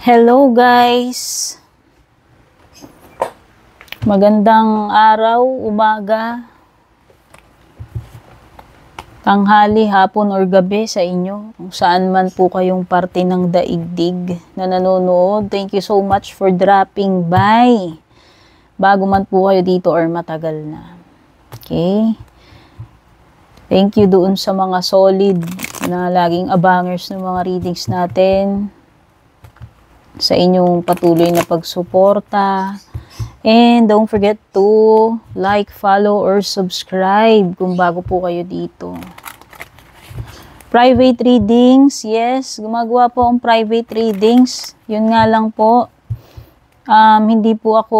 Hello guys! Magandang araw, umaga, tanghali, hapon or gabi sa inyo. Kung saan man po kayong parte ng daigdig na nanonood. Thank you so much for dropping by. Bago man po kayo dito or matagal na. Okay? Thank you doon sa mga solid na laging abangers ng mga readings natin. Sa inyong patuloy na pagsuporta. And don't forget to like, follow, or subscribe kung bago po kayo dito. Private readings, yes, gumagawa po ang private readings. Yun nga lang po, hindi po ako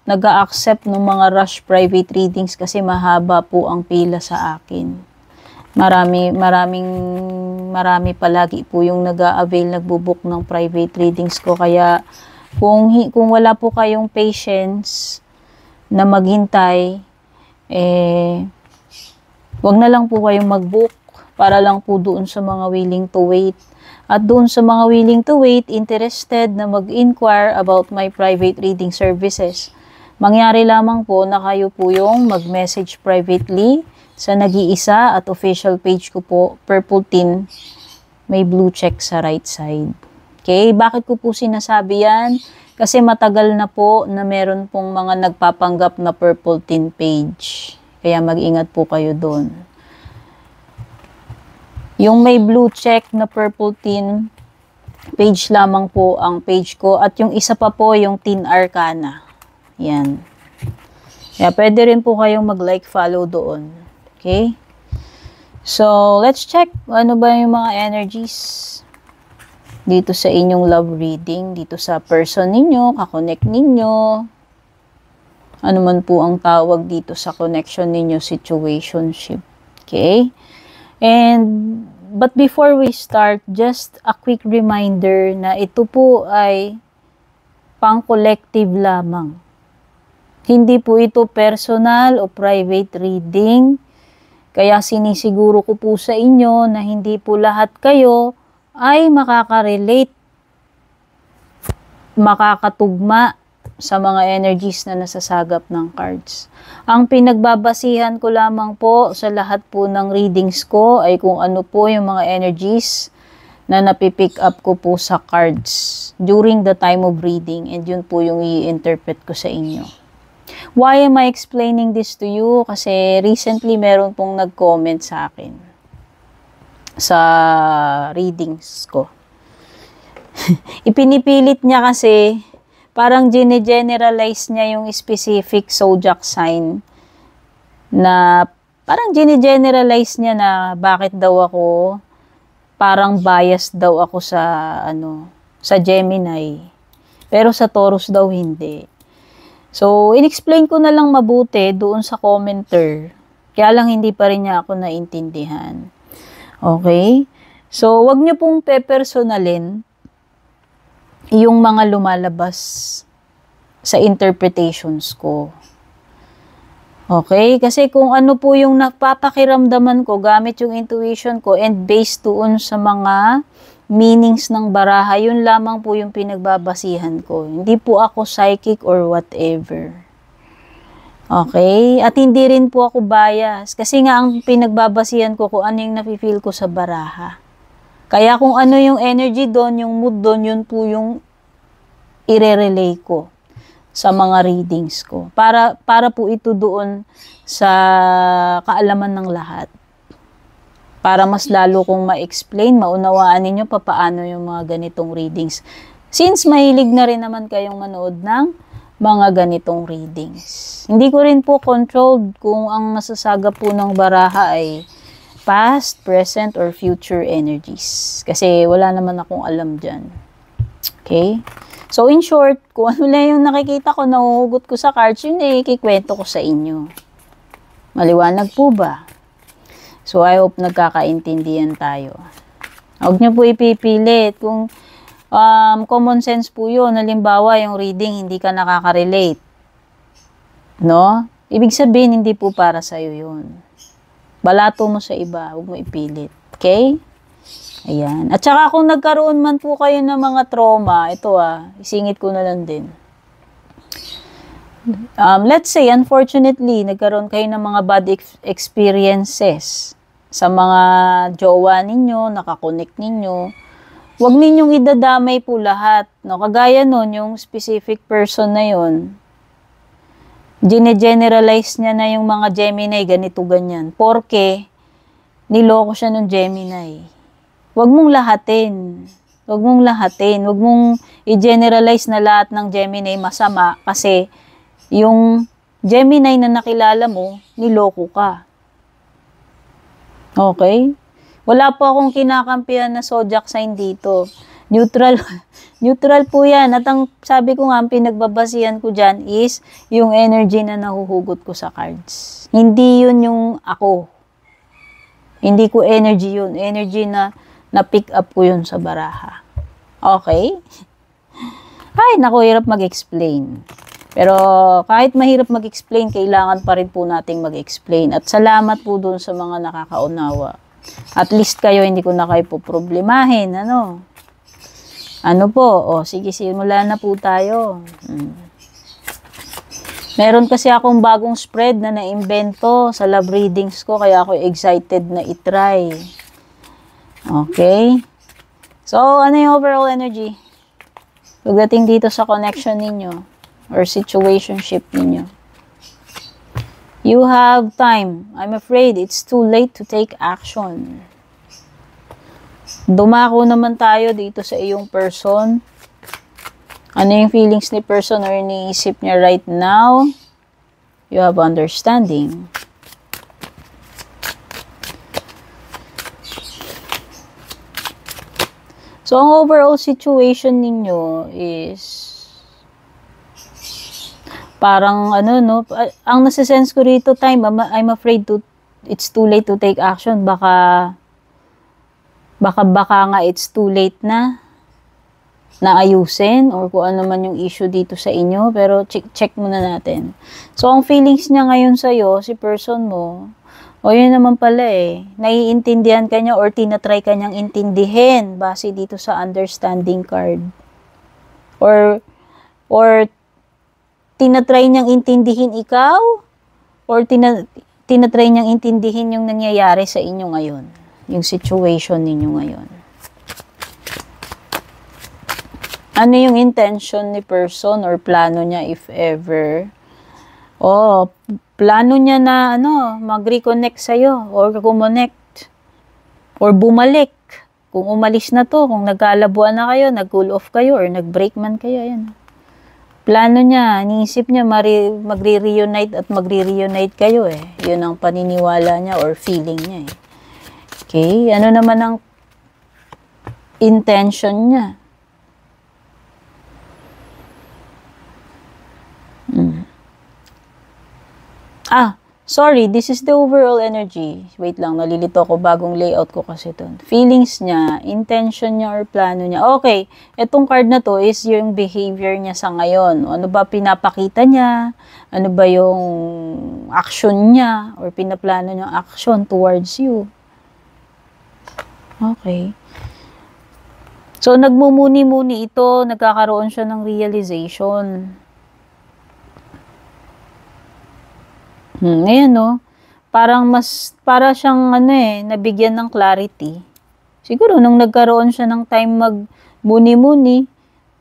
nag-a-accept ng mga rush private readings kasi mahaba po ang pila sa akin. Marami palagi po yung nag-a-avail, nagbo-book ng private readings ko. Kaya kung wala po kayong patience na maghintay, wag na lang po kayong mag-book para lang po doon sa mga willing to wait. At doon sa mga willing to wait, interested na mag-inquire about my private reading services, mangyari lamang po na kayo po yung mag-message privately sa nag-iisa at official page ko po, Purple Tin, may blue check sa right side. Okay, bakit ko po sinasabi yan? Kasi matagal na po na meron pong mga nagpapanggap na Purple Tin page. Kaya mag-ingat po kayo doon. Yung may blue check na Purple Tin page lamang po ang page ko. At yung isa pa po, yung Tin Arcana. Yan. Kaya pwede rin po kayong mag-like, follow doon. Okay? So, let's check ano ba yung mga energies dito sa inyong love reading, dito sa person ninyo, kakonect ninyo. Ano man po ang tawag dito sa connection ninyo, situationship. Okay? But before we start, just a quick reminder na ito po ay pang-collective lamang. Hindi po ito personal o private reading. Kaya sinisiguro ko po sa inyo na hindi po lahat kayo ay makaka-relate, makakatugma sa mga energies na nasasagap ng cards. Ang pinagbabasihan ko lamang po sa lahat po ng readings ko ay kung ano po yung mga energies na napipick up ko po sa cards during the time of reading, and yun po yung i-interpret ko sa inyo. Why am I explaining this to you? Kasi recently meron pong nag-comment sa akin sa readings ko. Ipinipilit niya kasi, parang gine-generalize niya yung specific zodiac sign na parang gine-generalize niya na bakit daw ako parang biased daw ako sa Gemini. Pero sa Taurus daw hindi. So, in-explain ko na lang mabuti doon sa commenter. Kaya lang hindi pa rin niya ako naintindihan. Okay? So, wag niyo pong pepersonalin yung mga lumalabas sa interpretations ko. Okay? Kasi kung ano po yung napapakiramdaman ko gamit yung intuition ko and based doon sa mga meanings ng baraha, yun lamang po yung pinagbabasihan ko. Hindi po ako psychic or whatever. Okay? At hindi rin po ako bias. Kasi nga ang pinagbabasihan ko kung ano yung nafe-feel ko sa baraha. Kaya kung ano yung energy doon, yung mood doon, yun po yung ire-relay ko sa mga readings ko. Para po ito doon sa kaalaman ng lahat. Para mas lalo kong ma-explain, maunawaan ninyo papaano yung mga ganitong readings. Since mahilig na rin naman kayong manood ng mga ganitong readings. Hindi ko rin po controlled kung ang nasasagap po ng baraha ay past, present, or future energies. Kasi wala naman akong alam dyan. Okay? So in short, kung ano lang yung nakikita ko, nahuhugot ko sa cards, yun ikikwento ko sa inyo. Maliwanag po ba? So, I hope nagkakaintindihan tayo. Huwag niyo po ipipilit. Kung common sense po yun, halimbawa yung reading, hindi ka nakaka-relate. No? Ibig sabihin, hindi po para sa'yo yun. Balato mo sa iba, huwag mo ipilit. Okay? Ayan. At saka kung nagkaroon man po kayo ng mga trauma, ito isingit ko na lang din. Let's say, unfortunately, nagkaroon kayo ng mga bad experiences sa mga jowa ninyo, nakakonect ninyo. Huwag ninyong idadamay po lahat. No? Kagaya nun, yung specific person na yun, gine-generalize niya na yung mga Gemini, ganito, ganyan. Porke, niloko siya ng Gemini. Huwag mong lahatin. Huwag mong lahatin. Huwag mong i-generalize na lahat ng Gemini masama kasi yung Gemini na nakilala mo, niloko ka. Okay? Wala po akong kinakampihan na zodiac sign dito. Neutral. Neutral po yan. At ang sabi ko nga, ang pinagbabasihan ko dyan is yung energy na nahuhugot ko sa cards. Hindi yun yung ako. Hindi ko energy yun. Energy na na-pick up ko yun sa baraha. Okay? Ay, naku, hirap mag-explain. Pero kahit mahirap mag-explain, kailangan pa rin po nating mag-explain. At salamat po dun sa mga nakakaunawa. At least kayo, hindi ko na kayo po problemahin. Ano? Ano po? O, sige, simula na po tayo. Meron kasi akong bagong spread na na-invento sa love readings ko, kaya ako excited na itry. Okay? So, ano yung overall energy? Pagdating dito sa connection ninyo or situationship ninyo. You have time. I'm afraid it's too late to take action. Dumako naman tayo dito sa iyong person. Ano yung feelings ni person or iniisip niya right now? You have understanding. So, ang overall situation ninyo is parang ang nasa-sense ko rito time, I'm afraid it's too late to take action. Baka nga it's too late na ayusin or kung ano man yung issue dito sa inyo. Pero check muna natin. So, ang feelings niya ngayon sa'yo, si person mo, yun naman pala naiintindihan ka niya or tinatry ka niyang intindihin base dito sa understanding card. Or tinatry niyang intindihin ikaw or tinatry niyang intindihin yung nangyayari sa inyo ngayon. Yung situation ninyo ngayon. Ano yung intention ni person or plano niya if ever? Plano niya na mag-reconnect sa'yo or kumonect or bumalik. Kung umalis na to, kung nagkalabuan na kayo, nag-cool off kayo or nag-break man kayo, yan. Plano niya, iniisip niya magre-reunite at magre-reunite kayo Yun ang paniniwala niya or feeling niya Okay, ano naman ang intention niya? Sorry, this is the overall energy. Wait lang, nalilito ako, bagong layout ko kasi ito. Feelings niya, intention niya or plano niya. Okay, itong card na to is yung behavior niya sa ngayon. Ano ba pinapakita niya? Ano ba yung action niya or pinaplano niyang action towards you? Okay. So, nagmumuni-muni ito, nagkakaroon siya ng realization. Ngayon, para siyang nabigyan ng clarity. Siguro, nung nagkaroon siya ng time mag-muni-muni,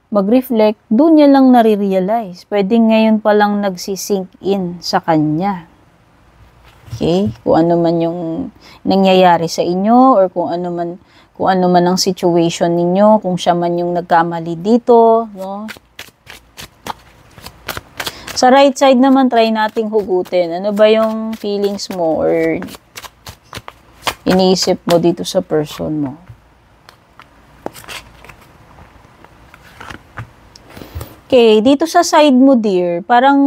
mag-reflect, doon niya lang nare-realize. Pwede ngayon palang nagsisink in sa kanya. Okay? Kung ano man yung nangyayari sa inyo, or kung ano man ang situation ninyo, kung siya man yung nagkamali dito, no? Sa right side naman, try nating hugutin. Ano ba yung feelings mo or iniisip mo dito sa person mo? Okay, dito sa side mo, dear, parang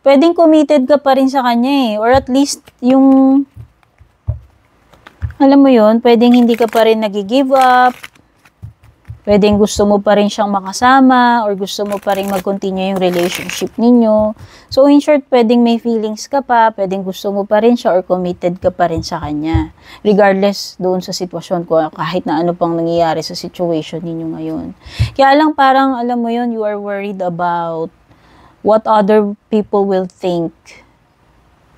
pwedeng committed ka pa rin sa kanya Or at least yung, alam mo yun, pwedeng hindi ka pa rin nag-give up. Pwedeng gusto mo pa rin siyang makasama or gusto mo pa rin mag-continue yung relationship ninyo. So, in short, pwedeng may feelings ka pa, pwedeng gusto mo pa rin siya or committed ka pa rin sa kanya. Regardless doon sa sitwasyon ko, kahit na ano pang nangyayari sa situation ninyo ngayon. Kaya lang parang, alam mo yun, you are worried about what other people will think.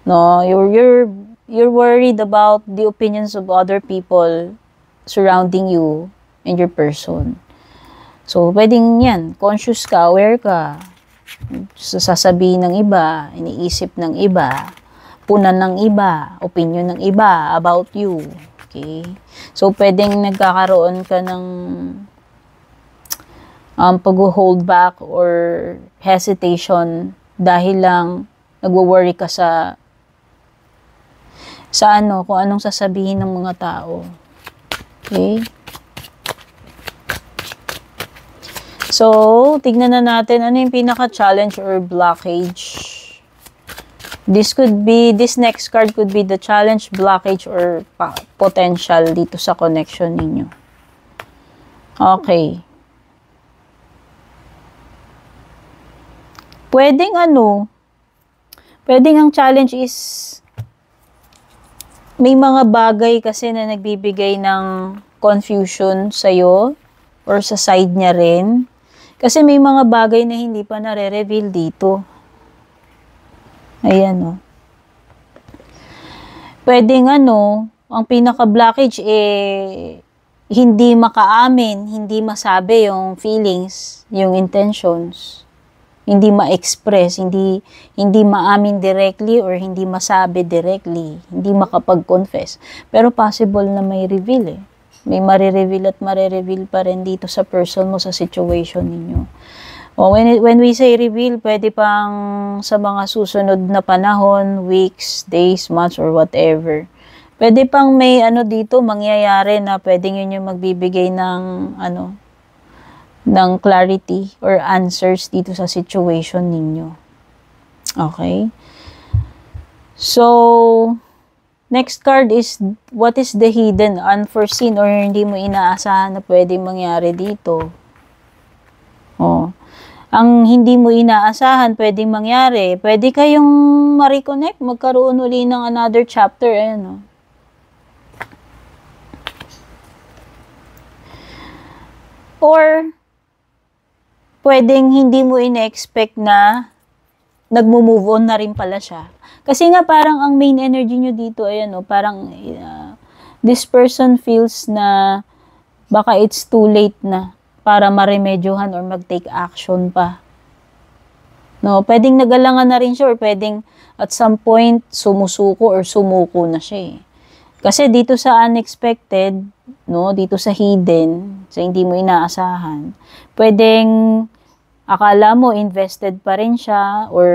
No, you're worried about the opinions of other people surrounding you and your person. So, pwedeng yan. Conscious ka, aware ka. Sasabihin ng iba, iniisip ng iba, punan ng iba, opinion ng iba about you. Okay? So, pwedeng nagkakaroon ka ng pag-hold back or hesitation dahil lang nagwo-worry ka sa ano, kung anong sasabihin ng mga tao. Okay? So, tignan na natin ano yung pinaka-challenge or blockage. This next card could be the challenge, blockage, or potential dito sa connection ninyo. Okay. Pwedeng ang challenge is may mga bagay kasi na nagbibigay ng confusion sa'yo or sa side niya rin. Kasi may mga bagay na hindi pa nare-reveal dito. Ayan, Pwedeng ang pinaka-blockage hindi makaamin, hindi masabi yung feelings, yung intentions. Hindi ma-express, hindi maamin directly or hindi masabi directly, hindi makapag-confess. Pero possible na may reveal May marireveal at marireveal pa rin dito sa person mo, sa situation ninyo. When we say reveal, pwede pang sa mga susunod na panahon, weeks, days, months, or whatever. Pwede pang may dito mangyayari na pwedeng yun yung magbibigay ng clarity or answers dito sa situation ninyo. Okay? So, next card is, what is the hidden, unforeseen, or hindi mo inaasahan na pwedeng mangyari dito? Ang hindi mo inaasahan pwedeng mangyari, pwede kayong ma-reconnect, magkaroon uli ng another chapter, Or, pwedeng hindi mo ina-expect na nagmo-move on na rin pala siya. Kasi nga parang ang main energy nyo dito parang this person feels na baka it's too late na para maremedyohan or mag-take action pa. Pwedeng nagalangan na rin siya or pwedeng at some point sumusuko or sumuko na siya. Kasi dito sa unexpected, dito sa hidden, sa hindi mo inaasahan, pwedeng akala mo invested pa rin siya or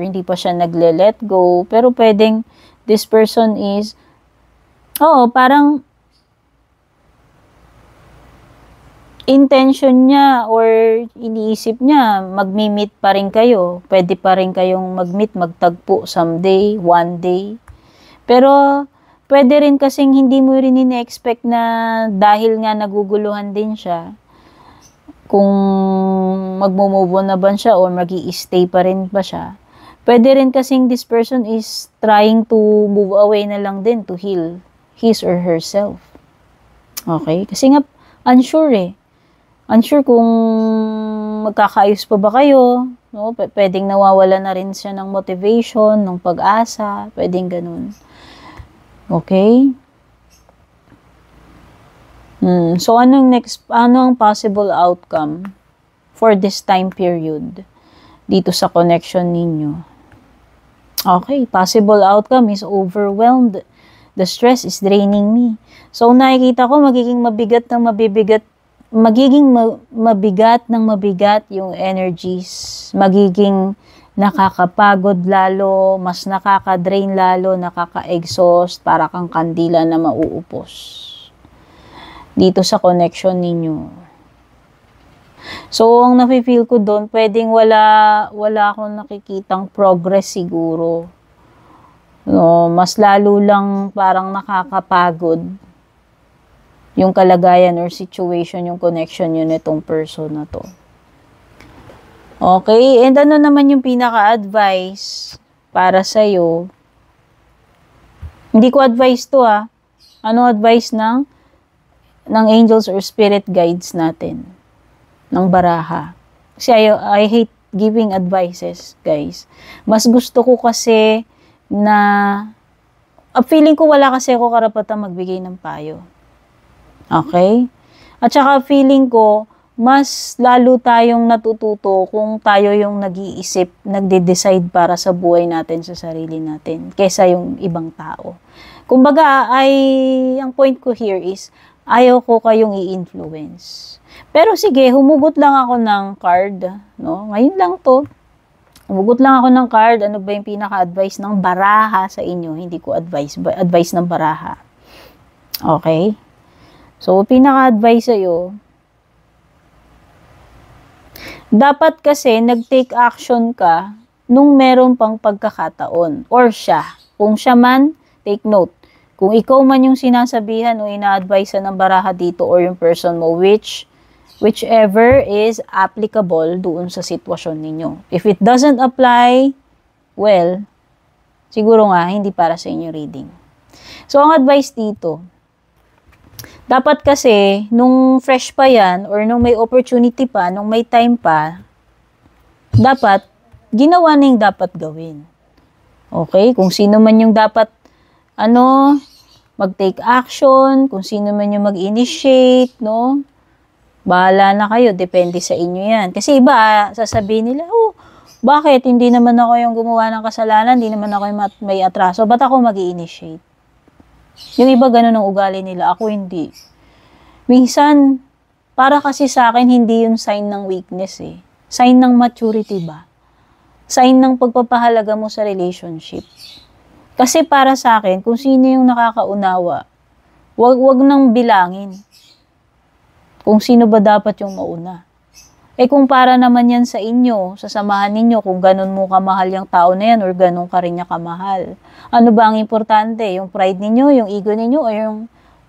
hindi pa siya nagle-let go. Pero pwedeng this person is, parang intention niya or iniisip niya, magmi-meet pa rin kayo. Pwede pa rin kayong mag-meet, magtagpo someday, one day. Pero pwede rin kasing hindi mo rin ina-expect na dahil nga naguguluhan din siya, kung magmo-move on na ba siya or magi-stay pa rin ba siya. Pwede rin kasing this person is trying to move away na lang din to heal his or herself. Okay? Kasi nga, unsure Unsure kung magkakaayos pa ba kayo. Pwedeng nawawala na rin siya ng motivation, ng pag-asa. Pwedeng ganun. Okay? So, anong possible outcome for this time period dito sa connection ninyo? Okay, possible outcome is overwhelmed. The stress is draining me. So, nakikita ko magiging mabigat ng mabigat yung energies. Magiging nakakapagod lalo, mas nakaka-drain lalo, nakaka-exhaust, para kang kandila na mauupos dito sa connection ninyo. So, ang nafe-feel ko doon, pwedeng wala akong nakikitang progress siguro. Mas lalo lang parang nakakapagod. yung kalagayan or situation, yung connection yun itong person na to. Okay, and ano naman yung pinaka-advice para sa'yo? Hindi ko advice to Ano advice ng angels or spirit guides natin? Ng baraha. Kasi I hate giving advices, guys. Mas gusto ko kasi na feeling ko wala kasi ako karapatang magbigay ng payo. Okay? At saka feeling ko, mas lalo tayong natututo kung tayo yung nag-iisip, nagde-decide para sa buhay natin, sa sarili natin, kesa yung ibang tao. Kumbaga, ang point ko here is, ayaw ko kayong i-influence. Pero sige, humugot lang ako ng card, no? Ngayon lang to. Humugot lang ako ng card, ano ba yung pinaka-advice ng baraha sa inyo? Hindi ko advice ng baraha. Okay? So, pinaka-advice sa'yo, dapat kasi nag-take action ka nung meron pang pagkakataon. Or siya. Kung siya man, take note. Kung ikaw man yung sinasabihan o ina-advise ng baraha dito or yung person mo, whichever is applicable doon sa sitwasyon ninyo. If it doesn't apply, well, siguro nga, hindi para sa inyo reading. So, ang advice dito, dapat kasi, nung fresh pa yan, or nung may opportunity pa, nung may time pa, dapat, ginawa na yung dapat gawin. Okay? Kung sino man yung dapat, mag-take action, kung sino man yung mag-initiate, no? Bahala na kayo, depende sa inyo yan. Kasi iba, sasabihin nila, bakit? Hindi naman ako yung gumawa ng kasalanan, hindi naman ako yung may atraso, ba't ako mag-i-initiate? Yung iba ganun ang ugali nila, ako hindi. Minsan, para kasi sa akin, hindi yung sign ng weakness Sign ng maturity ba? Sign ng pagpapahalaga mo sa relationship. Kasi para sa akin, kung sino yung nakakaunawa, wag nang bilangin. Kung sino ba dapat yung mauna. Kung para naman yan sa inyo, sa samahan ninyo, kung ganun mo kamahal yung tao na yan, or ganun ka rin niya kamahal. Ano ba ang importante? Yung pride ninyo, yung ego ninyo, o yung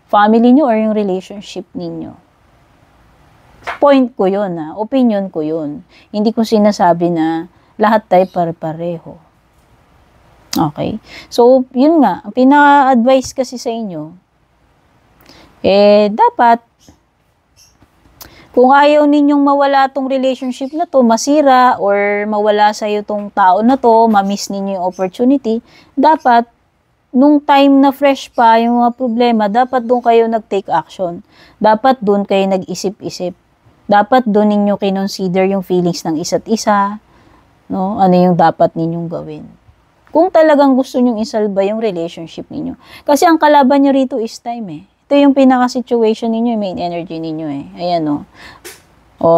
family nyo, or yung relationship ninyo? Point ko yun, opinion ko yun. Hindi ko sinasabi na lahat tayo pare-pareho. Okay? So, yun nga, ang pinaka-advice kasi sa inyo, dapat, kung ayaw ninyong mawala tong relationship na to, masira, or mawala sa'yo tong tao na to, ma-miss ninyo yung opportunity, dapat, nung time na fresh pa yung mga problema, dapat doon kayo nag-take action. Dapat doon kayo nag-isip-isip. Dapat doon ninyo kinonsider yung feelings ng isa't isa, no? Ano yung dapat ninyong gawin. Kung talagang gusto nyong isalba yung relationship ninyo. Kasi ang kalaban nyo rito is time Ito yung pinaka-situation ninyo, yung main energy ninyo Ayan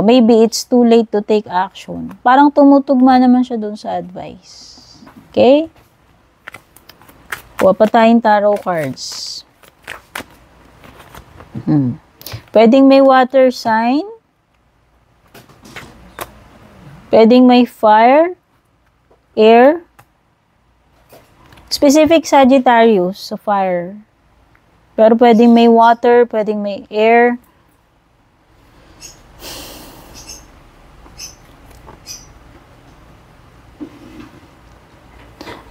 maybe it's too late to take action. Parang tumutugma naman siya doon sa advice. Okay? Kuha pa tayong tarot cards. Pwedeng may water sign. Pwedeng may fire, air. Specific Sagittarius sa fire. Pero pwedeng may water, pwedeng may air.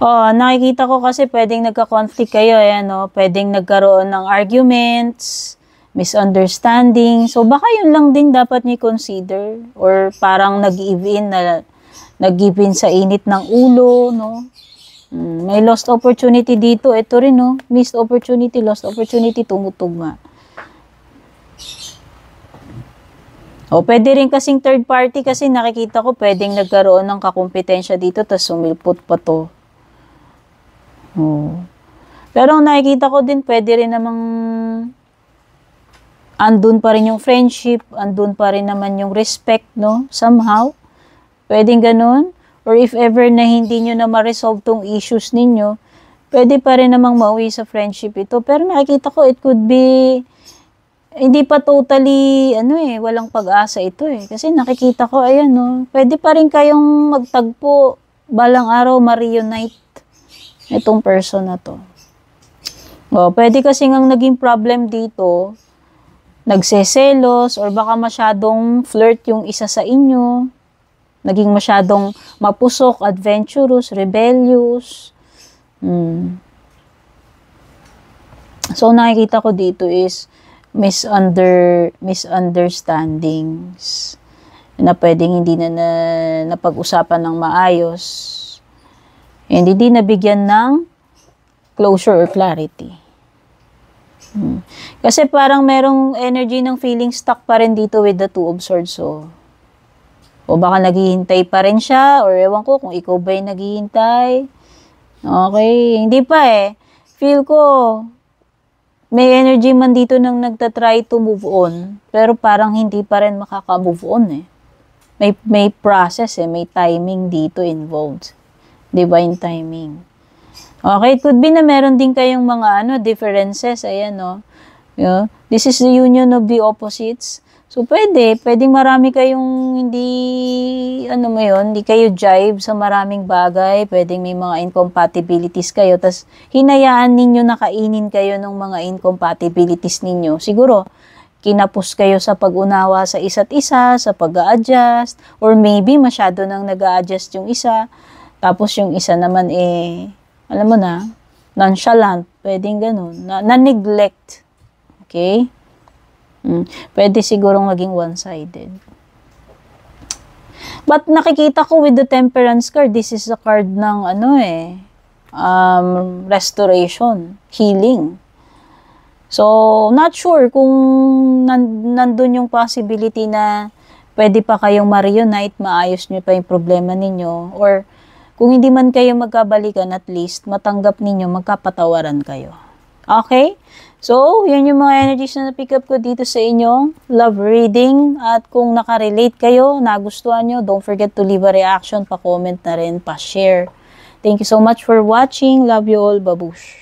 Nakikita ko kasi pwedeng nagka-conflict kayo, pwedeng nagkaroon ng arguments, misunderstanding. So, baka yun lang din dapat niyo consider. Or parang nag-give in sa init ng ulo, no? May lost opportunity dito. Ito rin, missed opportunity, lost opportunity, tumutugma. Pwede rin kasing third party kasi nakikita ko pwedeng nagkaroon ng kakumpetensya dito tapos sumilpot pa to. Pero nakikita ko din pwede rin namang andun pa rin yung friendship, andun pa rin naman yung respect, no? Somehow. Pwedeng ganun. Or if ever na hindi nyo na ma-resolve tong issues ninyo, pwede pa rin namang mauwi sa friendship ito. Pero nakikita ko, it could be, hindi pa totally, walang pag-asa ito Kasi nakikita ko, ayan, pwede pa rin kayong magtagpo, balang araw ma-reunite itong person na to. Pwede kasi ngang naging problem dito, nagseselos or baka masyadong flirt yung isa sa inyo. Naging masyadong mapusok, adventurous, rebellious. So, nakikita ko dito is misunderstandings na pwedeng hindi na napag-usapan ng maayos. And hindi nabigyan ng closure or clarity. Kasi parang merong energy ng feeling stuck pa rin dito with the Two of Swords. So, o baka naghihintay pa rin siya, or ewan ko kung ikaw ba yung naghihintay. Okay, hindi pa eh. Feel ko, may energy man dito nang nagtatry to move on, pero parang hindi pa rin makaka-move on eh. May process eh, may timing dito involved. Divine timing. Okay, it could be na meron din kayong mga differences, ayan no. This is the union of the opposites. So, pwedeng marami kayong hindi kayo jive sa maraming bagay. Pwedeng may mga incompatibilities kayo. Tas, hinayaan ninyo na kainin kayo ng mga incompatibilities ninyo. Siguro, kinapos kayo sa pag-unawa sa isa't isa, sa pag-a-adjust, or maybe masyado nang nag-a-adjust yung isa. Tapos, yung isa naman alam mo na, nonchalant. Pwedeng ganun. Na-neglect. Okay? Pwede sigurong maging one-sided. But nakikita ko with the Temperance card, this is a card ng restoration, healing. So, not sure kung nandun yung possibility na pwede pa kayong ma-reunite, maayos nyo pa yung problema ninyo, or kung hindi man kayo magkabalikan, at least matanggap ninyo, magkapatawaran kayo. Okay? So, yan yung mga energies na na-pick up ko dito sa inyong love reading. At kung nakarelate kayo, nagustuhan nyo, don't forget to leave a reaction, pa-comment na rin, pa-share. Thank you so much for watching. Love you all. Babush!